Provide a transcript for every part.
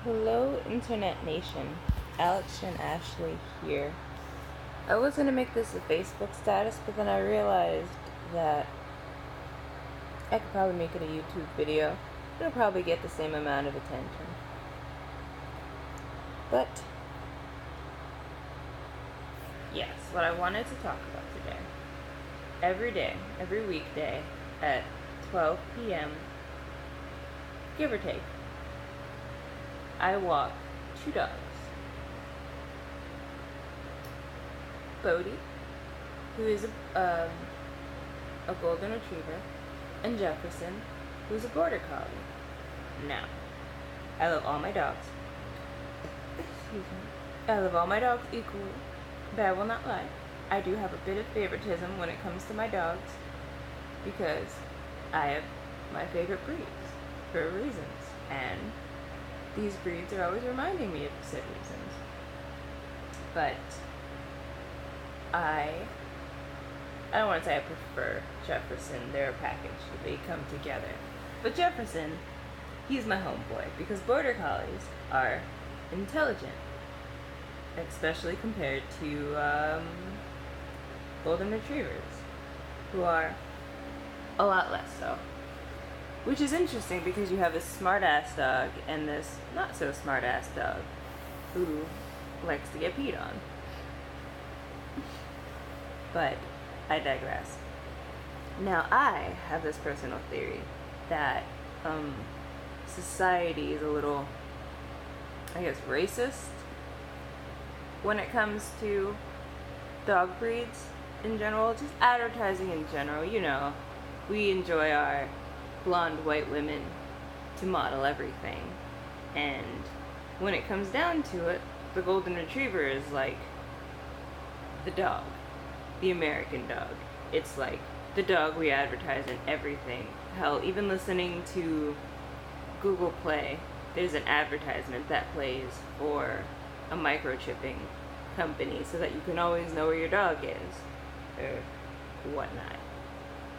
Hello, Internet Nation. Alex and Ashley here. I was going to make this a Facebook status, but then I realized that I could probably make it a YouTube video. It'll probably get the same amount of attention. But, yes, what I wanted to talk about today. Every day, every weekday at 12 p.m., give or take, I walk two dogs. Bodhi, who is a golden retriever, and Jefferson, who is a border collie. Now, I love all my dogs. Excuse me. I love all my dogs equally, but I will not lie. I do have a bit of favoritism when it comes to my dogs, because I have my favorite breeds for reasons, and these breeds are always reminding me of said reasons. But I don't want to say I prefer Jefferson. They're a package. They come together. But Jefferson, he's my homeboy, because border collies are intelligent, especially compared to golden retrievers, who are a lot less so. Which is interesting, because you have this smart-ass dog and this not-so-smart-ass dog who likes to get peed on. But I digress. Now, I have this personal theory that society is a little, I guess, racist when it comes to dog breeds in general, just advertising in general. You know, we enjoy our blonde white women to model everything, and when it comes down to it, the golden retriever is like the dog, the American dog. It's like the dog we advertise in everything. Hell, even listening to Google Play, there's an advertisement that plays for a microchipping company so that you can always know where your dog is or whatnot.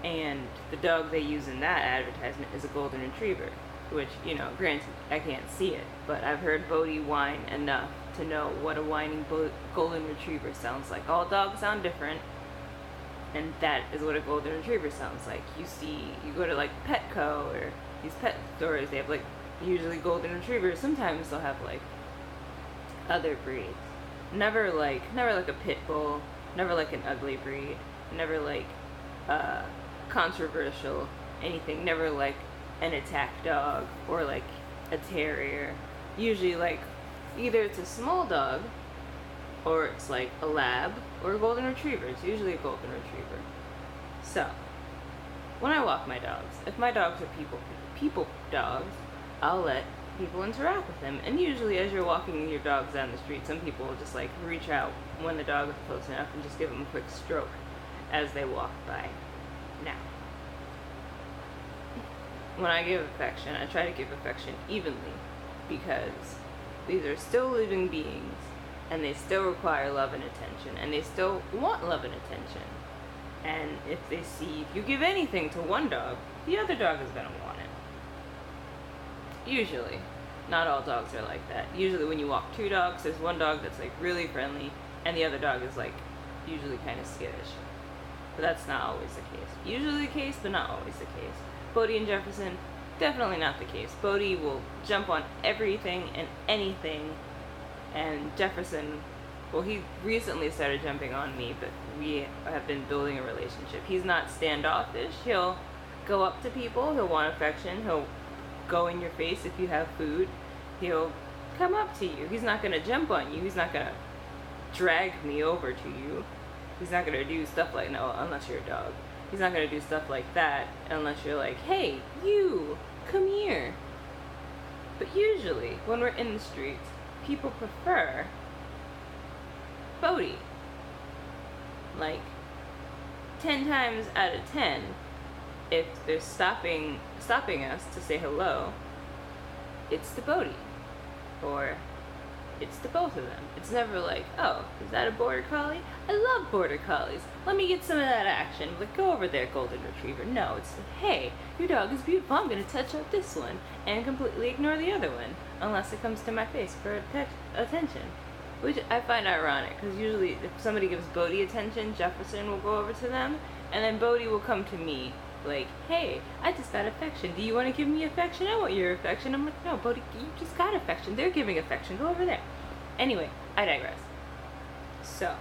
And the dog they use in that advertisement is a golden retriever, which, you know, granted, I can't see it, but I've heard Bodhi whine enough to know what a whining golden retriever sounds like. All dogs sound different, and that is what a golden retriever sounds like. You go to like Petco or these pet stores, they have like usually golden retrievers. Sometimes they'll have like other breeds. Never like a pit bull, never like an ugly breed, never like controversial anything, never like an attack dog or like a terrier. Usually like either it's a small dog or it's like a lab or a golden retriever. It's usually a golden retriever. So when I walk my dogs, if my dogs are people dogs, I'll let people interact with them. And usually as you're walking your dogs down the street, some people will just like reach out when the dog is close enough and just give them a quick stroke as they walk by. Now, when I give affection, I try to give affection evenly, because these are still living beings, and they still require love and attention, and they still want love and attention. And if you give anything to one dog, the other dog is going to want it. Usually. Not all dogs are like that. Usually when you walk two dogs, there's one dog that's like really friendly, and the other dog is like usually kind of skittish. But that's not always the case. Usually the case, but not always the case. Bodhi and Jefferson, definitely not the case. Bodhi will jump on everything and anything, and Jefferson, well, he recently started jumping on me, but we have been building a relationship. He's not standoffish. He'll go up to people. He'll want affection. He'll go in your face if you have food. He'll come up to you. He's not going to jump on you. He's not going to drag me over to you. He's not going to do stuff like, no, unless you're a dog. He's not going to do stuff like that unless you're like, hey, you, come here. But usually, when we're in the streets, people prefer Bodhi. Like, 10 times out of 10, if they're stopping us to say hello, it's to Bodhi. Or it's the both of them. It's never like, oh, is that a border collie? I love border collies. Let me get some of that action. Like, go over there, golden retriever. No, it's like, hey, your dog is beautiful. I'm gonna touch up this one and completely ignore the other one unless it comes to my face for attention. Which I find ironic, because usually if somebody gives Bodhi attention, Jefferson will go over to them, and then Bodhi will come to me, like, hey, I just got affection. Do you want to give me affection? I want your affection. I'm like, no, Bodhi, you just got affection. They're giving affection. Go over there. Anyway, I digress. So,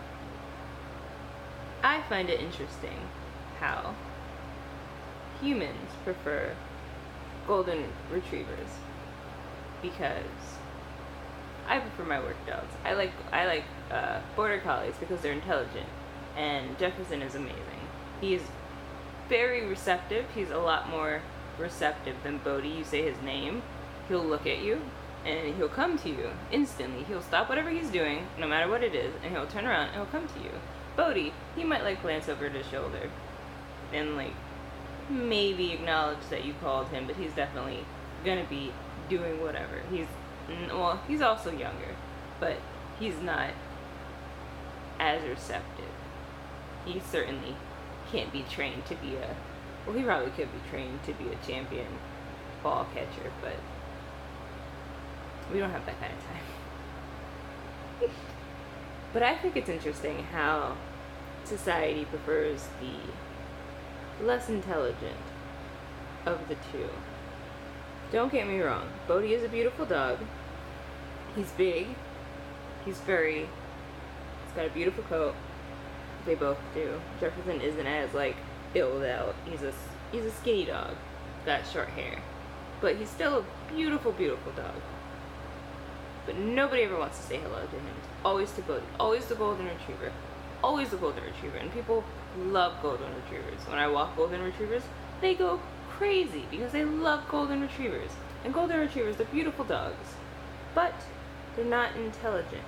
I find it interesting how humans prefer golden retrievers, because I prefer my work dogs. I like border collies because they're intelligent, and Jefferson is amazing. He is very receptive. He's a lot more receptive than Bodhi. You say his name, he'll look at you, and he'll come to you instantly. He'll stop whatever he's doing, no matter what it is, and he'll turn around and he'll come to you. Bodhi, he might like glance over his shoulder, and like maybe acknowledge that you called him, but he's definitely gonna be doing whatever. He's also younger, but he's not as receptive. He certainly can't be trained to be he probably could be trained to be a champion ball catcher, but we don't have that kind of time. But I think it's interesting how society prefers the less intelligent of the two. Don't get me wrong, Bodhi is a beautiful dog. He's big. He's got a beautiful coat. They both do. Jefferson isn't as like illed out. He's a skinny dog. Got short hair. But he's still a beautiful, beautiful dog. But nobody ever wants to say hello to him. It's always to Bodhi. Always the golden retriever. Always the golden retriever. And people love golden retrievers. When I walk golden retrievers, they go crazy because they love golden retrievers. And golden retrievers are beautiful dogs. But they're not intelligent.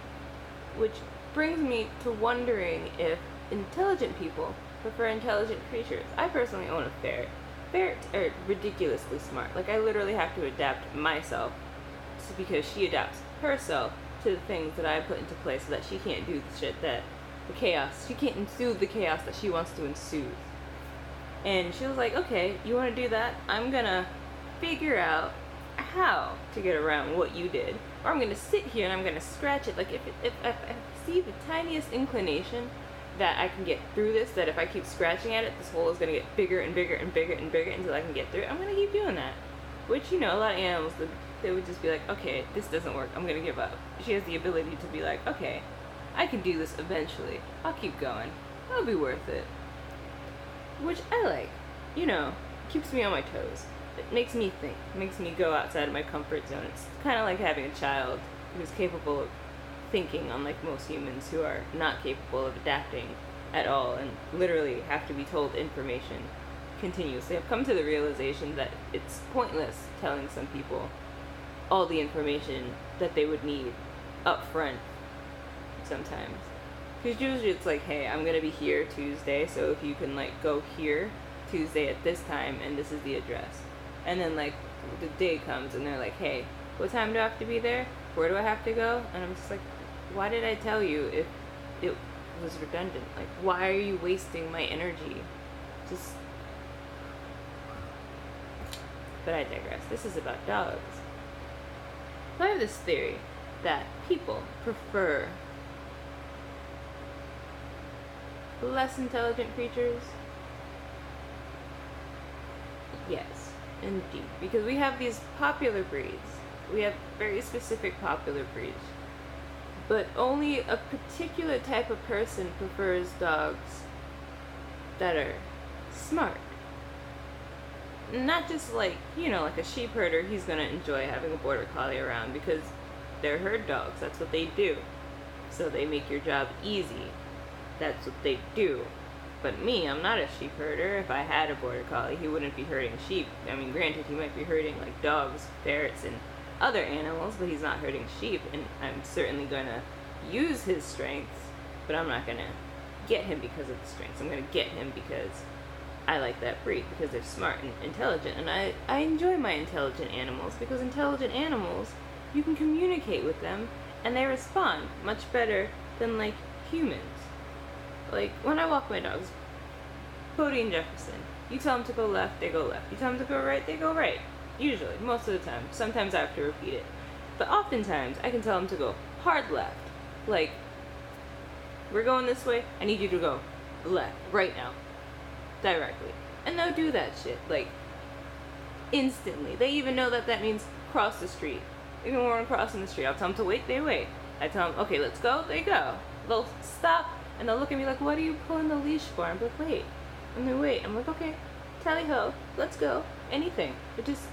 Which brings me to wondering if intelligent people prefer intelligent creatures. I personally own a ferret. Ferrets are ridiculously smart. Like, I literally have to adapt myself because she adapts herself to the things that I put into place so that she can't do the shit that she can't soothe the chaos that she wants to soothe. And she was like, okay, you want to do that? I'm gonna figure out how to get around what you did. Or I'm gonna sit here and I'm gonna scratch it. Like, if I see the tiniest inclination that I can get through this, that if I keep scratching at it, this hole is gonna get bigger and bigger and bigger and bigger until I can get through it, I'm gonna keep doing that. Which, you know, a lot of animals, they would just be like, okay, this doesn't work, I'm gonna give up. She has the ability to be like, okay, I can do this eventually. I'll keep going. It'll be worth it. Which I like. You know, keeps me on my toes. It makes me think. It makes me go outside of my comfort zone. It's kind of like having a child who's capable of thinking, unlike most humans who are not capable of adapting at all and literally have to be told information continuously. I've come to the realization that it's pointless telling some people all the information that they would need up front sometimes. Because usually it's like, hey, I'm going to be here Tuesday, so if you can, like, go here Tuesday at this time, and this is the address. And then, like, the day comes, and they're like, hey, what time do I have to be there? Where do I have to go? And I'm just like, why did I tell you if it was redundant? Like, why are you wasting my energy? But I digress. This is about dogs. I have this theory that people prefer less intelligent creatures. Yes, indeed. Because we have these popular breeds. We have very specific popular breeds. But only a particular type of person prefers dogs that are smart. Not just like, you know, like a sheep herder, he's gonna enjoy having a border collie around because they're herd dogs. That's what they do. So they make your job easy. That's what they do. But me, I'm not a sheep herder. If I had a border collie, he wouldn't be herding sheep. I mean, granted, he might be herding like dogs, ferrets, and other animals, but he's not herding sheep, and I'm certainly gonna use his strengths, but I'm not gonna get him because of the strengths. I'm gonna get him because I like that breed, because they're smart and intelligent, and I enjoy my intelligent animals, because intelligent animals, you can communicate with them, and they respond much better than like humans. Like when I walk my dogs, Cody and Jefferson, you tell them to go left, they go left. You tell them to go right, they go right. Usually, most of the time. Sometimes I have to repeat it. But oftentimes, I can tell them to go hard left. Like, we're going this way, I need you to go left, right now. Directly. And they'll do that shit, like, instantly. They even know that that means cross the street. Even when we're crossing the street, I'll tell them to wait, they wait. I tell them, okay, let's go, they go. They'll stop, and they'll look at me like, what are you pulling the leash for? I'm like, wait. And they wait. I'm like, okay, tally-ho, let's go. Anything. It just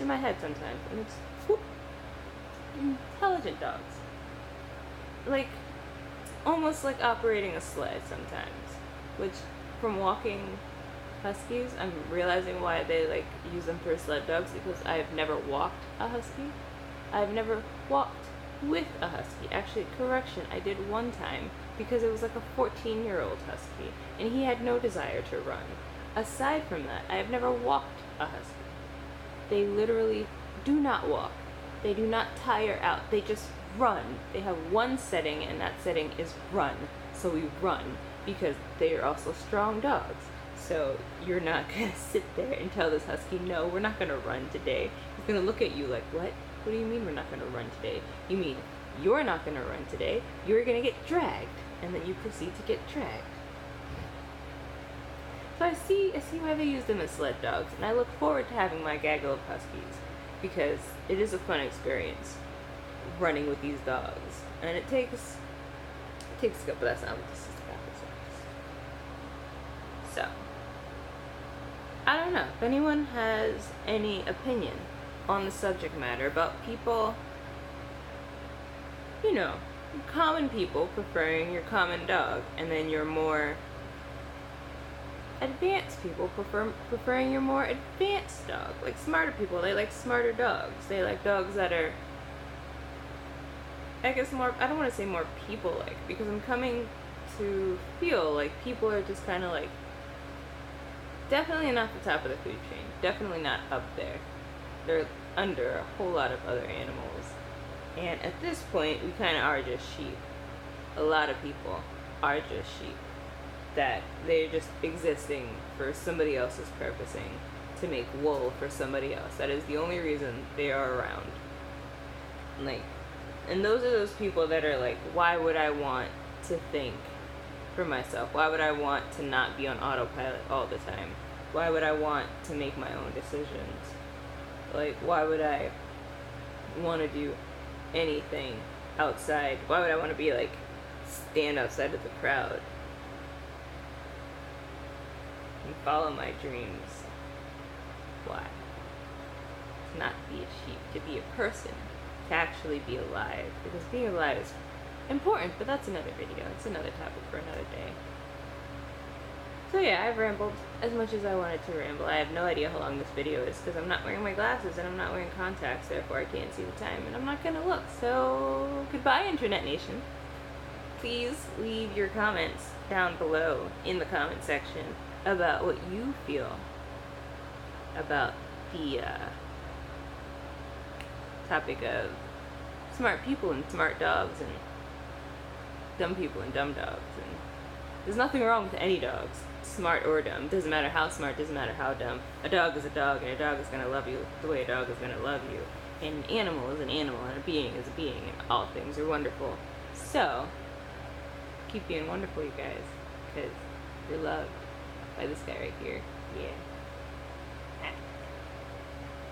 in my head sometimes. And it's, whoop. Intelligent dogs. Like, almost like operating a sleigh sometimes. Which, from walking huskies, I'm realizing why they like use them for sled dogs, because I've never walked a husky. I've never walked with a husky. Actually, correction, I did one time because it was like a 14-year-old husky and he had no desire to run. Aside from that, I have never walked a husky. They literally do not walk. They do not tire out. They just run. They have one setting, and that setting is run. So we run because they are also strong dogs. So you're not going to sit there and tell this husky, no, we're not going to run today. He's going to look at you like, what? What do you mean we're not going to run today? You mean you're not going to run today. You're going to get dragged. And then you proceed to get dragged. So I see why they use them as sled dogs, and I look forward to having my gaggle of huskies, because it is a fun experience running with these dogs, and it takes a couple, but that's not what this is about. So, I don't know if anyone has any opinion on the subject matter about people, you know, common people preferring your common dog, and then your more advanced people preferring your more advanced dog. Like smarter people, they like smarter dogs. They like dogs that are, I guess, more, I don't want to say more people-like, because I'm coming to feel like people are just kind of like, definitely not the top of the food chain. Definitely not up there. They're under a whole lot of other animals. And at this point, we kind of are just sheep. A lot of people are just sheep. That they're just existing for somebody else's purposing, to make wool for somebody else. That is the only reason they are around. Like, and those are those people that are like, why would I want to think for myself? Why would I want to not be on autopilot all the time? Why would I want to make my own decisions? Like, why would I want to do anything outside? Why would I want to be like, stand outside of the crowd and follow my dreams? Why? To not be a sheep, to be a person, to actually be alive. Because being alive is important, but that's another video. It's another topic for another day. So yeah, I've rambled as much as I wanted to ramble. I have no idea how long this video is, because I'm not wearing my glasses and I'm not wearing contacts, therefore I can't see the time, and I'm not gonna look. So, goodbye, Internet Nation. Please leave your comments down below in the comment section about what you feel about the topic of smart people and smart dogs, and dumb people and dumb dogs. And there's nothing wrong with any dogs, smart or dumb. Doesn't matter how smart, doesn't matter how dumb. A dog is a dog, and a dog is gonna love you the way a dog is gonna love you. And an animal is an animal, and a being is a being, and all things are wonderful. So, keep being wonderful, you guys, because you're loved by this guy right here. Yeah.